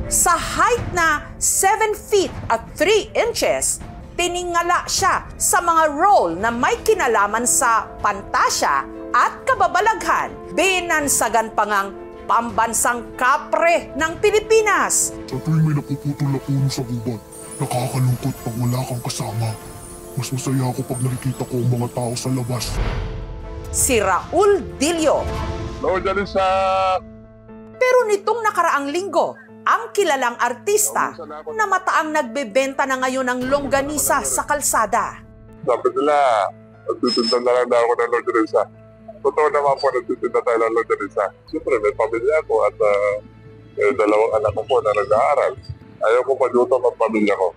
Sa height na 7 feet at 3 inches, tiningala siya sa mga role na may kinalaman sa pantasya at kababalaghan. Binansagan pa ngang pambansang kapre ng Pilipinas. Sa tuwing may napuputol na puno sa gubat, nakakalungkot pag wala kang kasama. Mas masaya ako pag nakikita ko ang mga tao sa labas. Si Raul Dilio. Hello, Jalisa! Pero nitong nakaraang linggo, ang kilalang artista na mataang nagbebenta na ngayon ng longganisa sa kalsada. Sabi nila, nagtitinda na lang daw ako ng longganisa. Totoo naman po, nagtitinda tayo ng longganisa. Siyempre, may pamilya ako at dalawang anak ko po na nag-aaral. Ayaw ko magluto ng pamilya ko.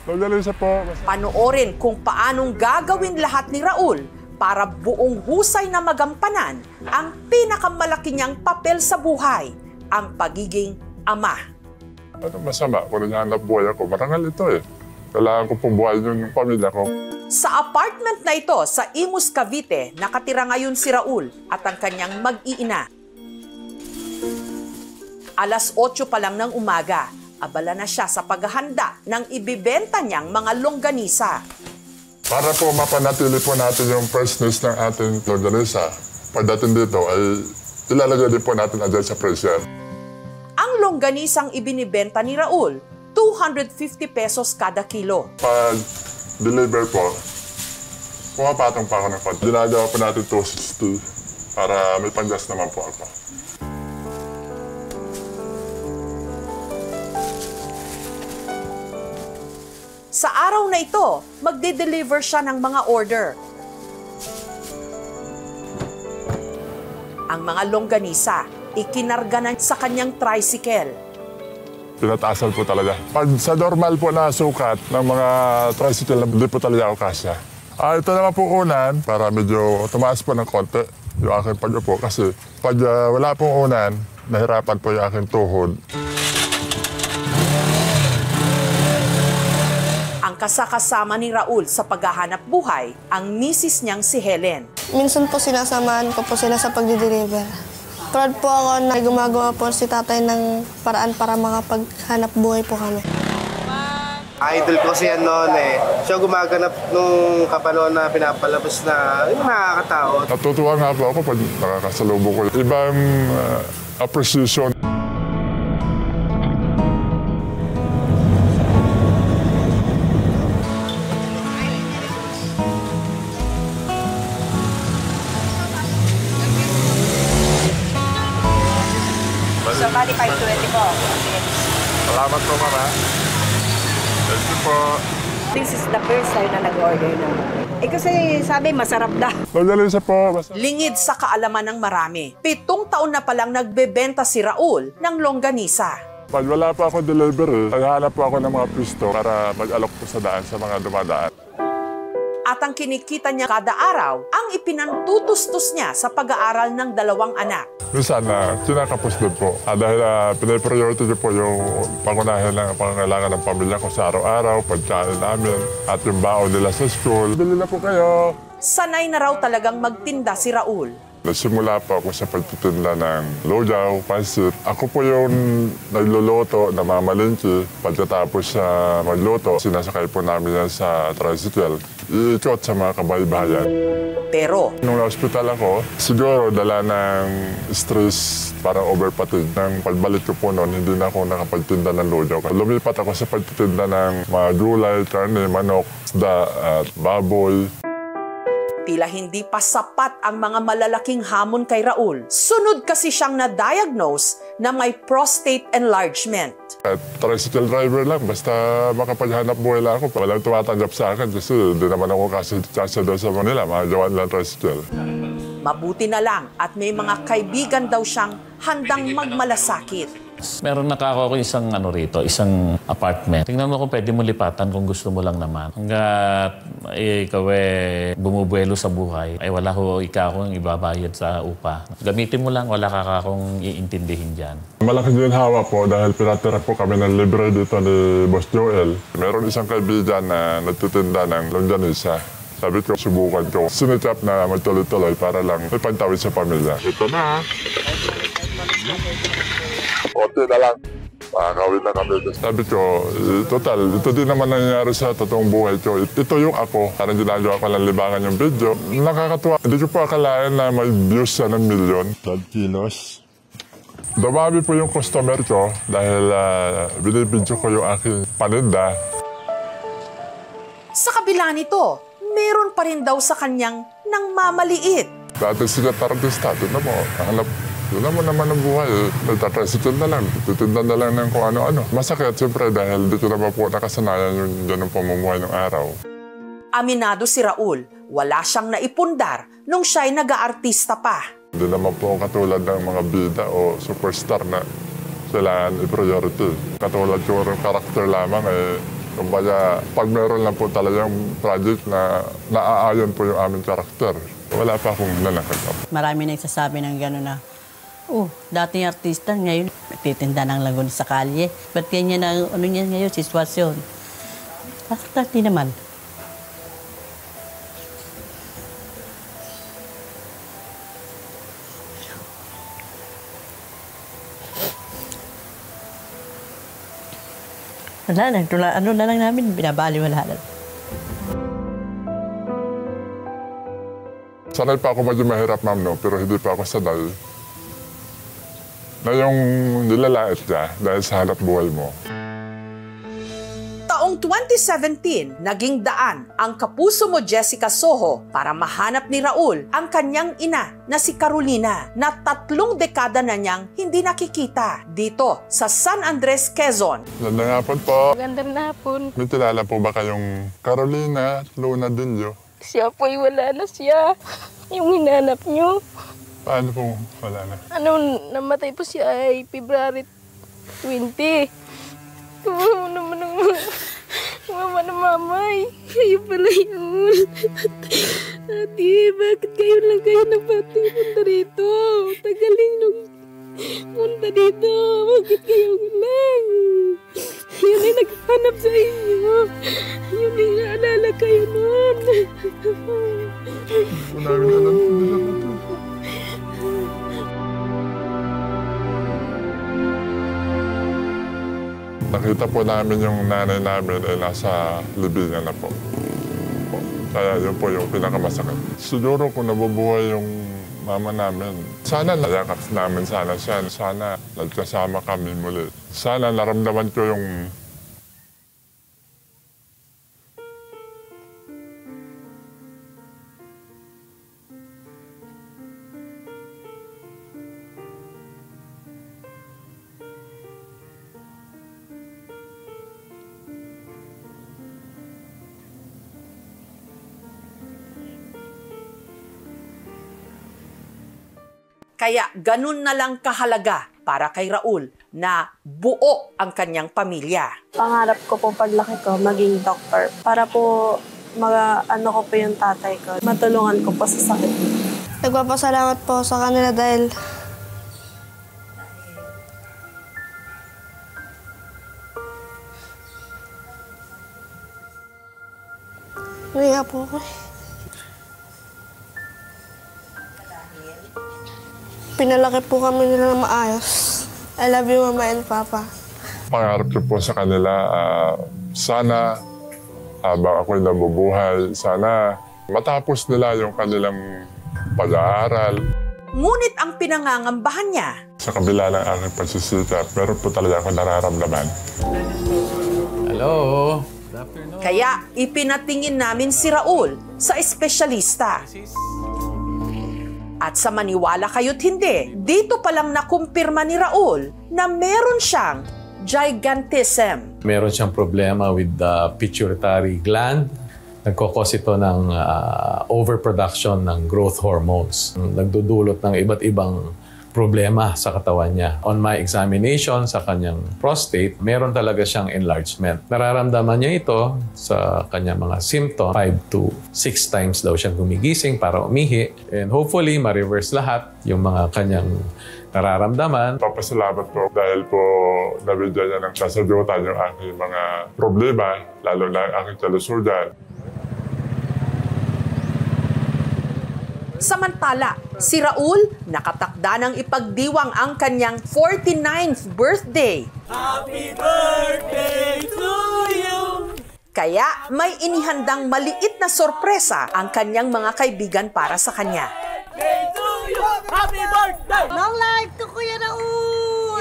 Longganisa po. Panoorin kung paanong gagawin lahat ni Raul para buong husay na magampanan ang pinakamalaki niyang papel sa buhay, ang pagiging ama. Ano masama kung naghahanap buhay ako? Marangal ito eh. Kailangan ko pong buhay yung pamilya ko. Sa apartment na ito sa Imus, Cavite, nakatira ngayon si Raul at ang kanyang mag-iina. Alas 8 pa lang ng umaga, abala na siya sa paghahanda ng ibibenta niyang mga longganisa. Para po mapanatili po natin yung freshness ng ating longganisa, pagdating dito ay ilalagay din po natin agad sa pressure. Ang longganisang ibinibenta ni Raul, 250 pesos kada kilo. Pag deliver po, pumapatong pa ako ng konti. Ginagawa po natin 260 para may panggas naman po ako. Sa araw na ito, magde-deliver siya ng mga order. Ang mga longganisa, ikinarga na sa kanyang tricycle. Pinataasan po talaga. Pag sa normal po na sukat ng mga tricycle, hindi po talaga ako kasya. Ito naman po unan, para medyo tumaas po ng konti yung aking pag-upo. Kasi pag wala pong unan, nahirapan po yung aking tuhod. Ang kasakasama ni Raul sa paghahanap buhay, ang misis niyang si Helen. Minsan po sinasamahan ko po sila sa pagdi-deliver. Proud po ako na gumagawa po si tatay ng paraan para makapaghanap buhay po kami. Idol ko siya noon eh. Siya gumaganap nung kapanoon na pinapalabas na yung nakakatao. Natutuwa nga po ako pag nakakasalubong ko. Ibang appreciation. So, bali 520 po. Salamat po, mama. Thank you po. This is the first time na nag-order na. Kasi sabi, masarap daw. Longganisa po. Lingid sa kaalaman ng marami, 7 taon na palang nagbebenta si Raul ng longganisa. Pag wala pa ako delivery, naghahanap po ako ng mga pisto para mag-alok po sa daan sa mga dumadaan. At ang kinikita niya kada araw, ang ipinantutustos niya sa pag-aaral ng 2 anak. Minsan kinakapos din po. Dahil pinapriority ko po yung pangunahin ng pangangailangan ng pamilya ko sa araw-araw, pagkain namin, at yung baon nila sa school. Bili na po kayo! Sanay na raw talagang magtinda si Raul. Nagsimula po ako sa pagtitinda ng lugaw, pansit. Ako po yung nagluluto, namamalingki. Pagkatapos sa magluto, sinasakay po namin yan sa tricycle. Iikot sa mga kabaybayan. Pero nung na-hospital ako, siguro dala ng stress, parang overfatigue. Nang pagbalik ko po noon, hindi na ako nakapagtinda ng lugaw. Lumipat ako sa pagtitinda ng mga gulay, karne, manok, isda at baboy. tila hindi pa sapat ang mga malalaking hamon kay Raul. Sunod kasi siyang na-diagnose na may prostate enlargement. At tricycle driver lang, basta makapaghanap buhay lang ako. Walang tumatanggap sa akin kasi hindi naman ako kasi doon sa Manila, mga gawan lang tricycle. Mabuti na lang at may mga kaibigan daw siyang handang magmalasakit. Meron nakako ko isang isang apartment. Tingnan mo kung pwede mo lipatan kung gusto mo lang naman. Hanggat ikaw bumubuelo sa buhay, ay wala ko ikakong ibabayad sa upa. Gamitin mo lang, wala kakakong iintindihin dyan. Malaki din hawa po dahil pinatira po kami ng libre dito ni Boss Joel. Meron isang kaibigan na nagtitinda ng longganisa. Sabi ko, subukan ko. Sinitap na magtuloy-tuloy para lang may pagtawid sa pamilya. Ito na. Konti na lang. makakawin na kami. Sabi ko, total, ito din naman nangyayari sa totoong buhay ko. Ito yung ako. Parang ginagawa ko lang libangan yung video. Nakakatuwa. Hindi ko po akalain na may views siya ng 1,000,000. 12 kilos. Dumami po yung customer ko dahil binibidyo ko yung aking paninda. Sa kabila nito, meron pa rin daw sa kanyang nang mamaliit. Dati sila artista, doon na po. Doon naman ang buhay. Nagtatricycle na lang, titindan na lang ng kung ano-ano. Masakit siyempre dahil dito naman po nakasanayan yung ganun pamumuhay ng araw. Aminado si Raul, wala siyang naipundar nung siya'y nag-aartista pa. Hindi naman po katulad ng mga bida o superstar na kailangan i-priority. Katulad ko rin karakter lamang kumbaga, pag meron lang po talagang project na naaayon po yung aming karakter, wala pa akong nanakagap. Marami nagsasabi ng gano'n na, dating artista, ngayon nagtitinda ng lagun sa kalye. Ba't ganyan ang ano niya ngayon, sitwasyon? Dati naman. Wala na, ano na lang namin, binabaliwala na. Sanay pa ako medyo mahirap, ma'am, no? Pero hindi pa ako sanay na yung nilalait niya dahil sa hanap buhay mo. Taong 2017, naging daan ang Kapuso Mo Jessica Soho para mahanap ni Raul ang kanyang ina na si Carolina na 3 dekada na niyang hindi nakikita dito sa San Andres, Quezon. Magandang hapon po. Magandang hapon. May kilala po ba kayong Carolina Luna Dillo? Siya po'y wala na siya. Yung hinanap niyo. Paano po wala na? Namatay po siya ay February 20. Kawawa naman ang mama na mamay. Kayo pala yun. Ate, bakit kayo lang kayo nabati punta rito? Tagaling nung punta dito. Bakit kayo lang? Yun ay naghanap sa inyo. Yun ay naalala kayo nun. Kung namin alam po nila po ito. Nakita po namin yung nanay namin ay nasa libingan na po. Kaya yun po yung pinakamasakit. Siguro kung nabubuhay yung mama namin, sana nayakap namin sana siya. Sana nagkasama kami muli. Sana naramdaman ko yung Kaya ganun na lang kahalaga para kay Raul na buo ang kanyang pamilya. Pangarap ko po paglaki ko maging doktor para po ano ko po yung tatay ko. Matulungan ko po sa sakit. Nagpapasalamat po sa kanila dahil naiya po ako. Pinalaki po kami nila na maayos. I love you, Mama and Papa. pangarap ko po sa kanila, sana habang ako'y nabubuhay, sana matapos nila yung kanilang pag-aaral. Ngunit ang pinangangambahan niya, Sa kabila ng aking pagsisikap, meron po talaga ako nararamdaman. Hello. kaya ipinatingin namin si Raul sa espesyalista. At sa maniwala kayo't hindi, dito palang nakumpirma ni Raul na meron siyang gigantism. Meron siyang problema with the pituitary gland. Nagkokos ito ng overproduction ng growth hormones. Nagdudulot ng iba't ibang problema sa katawan niya. On my examination sa kanyang prostate, meron talaga siyang enlargement. Nararamdaman niya ito sa kanyang mga symptoms. 5 to 6 times daw siyang gumigising para umihi. And hopefully, ma-reverse lahat yung mga kanyang nararamdaman. Papasalamat po dahil po nabigyan niya ng kasagutan yung aking mga problema, lalo na ang aking kalusugan. Samantala, si Raul nakatakda ng ipagdiwang ang kanyang 49th birthday. Happy birthday to you! Kaya may inihandang maliit na sorpresa ang kanyang mga kaibigan para sa kanya. Happy birthday! Long life to Kuya Raul!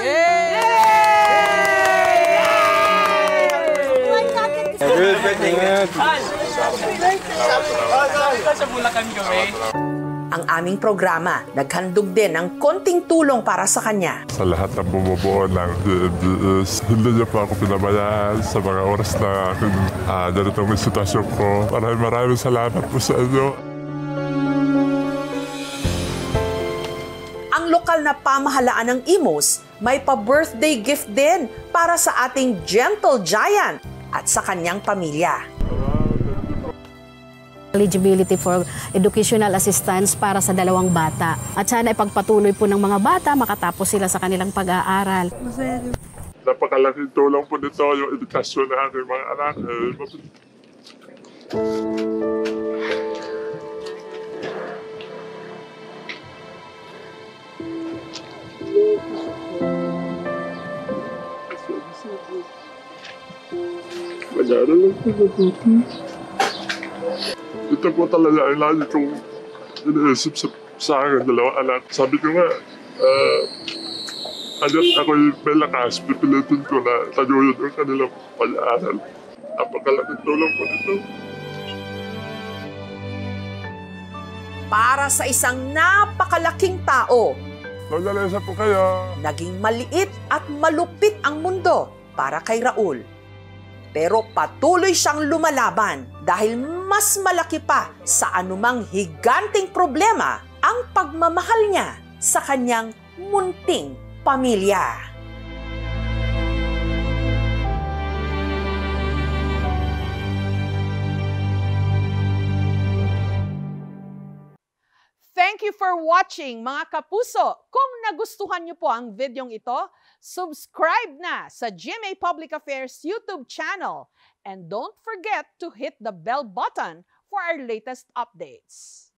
Ang aming programa naghandog din ng konting tulong para sa kanya. Sa lahat ng bumubuo ng DMDS, hindi niyo po ako pinabayaan sa mga oras na ganito may sitwasyon ko. Maraming salamat po sa inyo. Ang lokal na pamahalaan ng Imus may pa-birthday gift din para sa ating gentle giant at sa kanyang pamilya. Eligibility for educational assistance para sa 2 bata. At sana ipagpatuloy po ng mga bata, makatapos sila sa kanilang pag-aaral. Napakalaking tulong po nito yung edukasyon ng aking mga anak. Mag-aaral lang po mabuti. Ito po talaga ang lagi kong iniisip sa aking 2 anak. Sabi ko nga, ako'y may lakas, pipilitin ko na taguyod ang kanilang pag-aaral. Napakalaking tulong po nito. Para sa isang napakalaking tao, Naglalesa po kayo. naging maliit at malupit ang mundo para kay Raul. Pero patuloy siyang lumalaban dahil mas malaki pa sa anumang higanting problema ang pagmamahal niya sa kanyang munting pamilya. Thank you for watching, mga kapuso. Kung nagustuhan niyo po ang videong ito, subscribe na sa GMA Public Affairs YouTube channel. And don't forget to hit the bell button for our latest updates.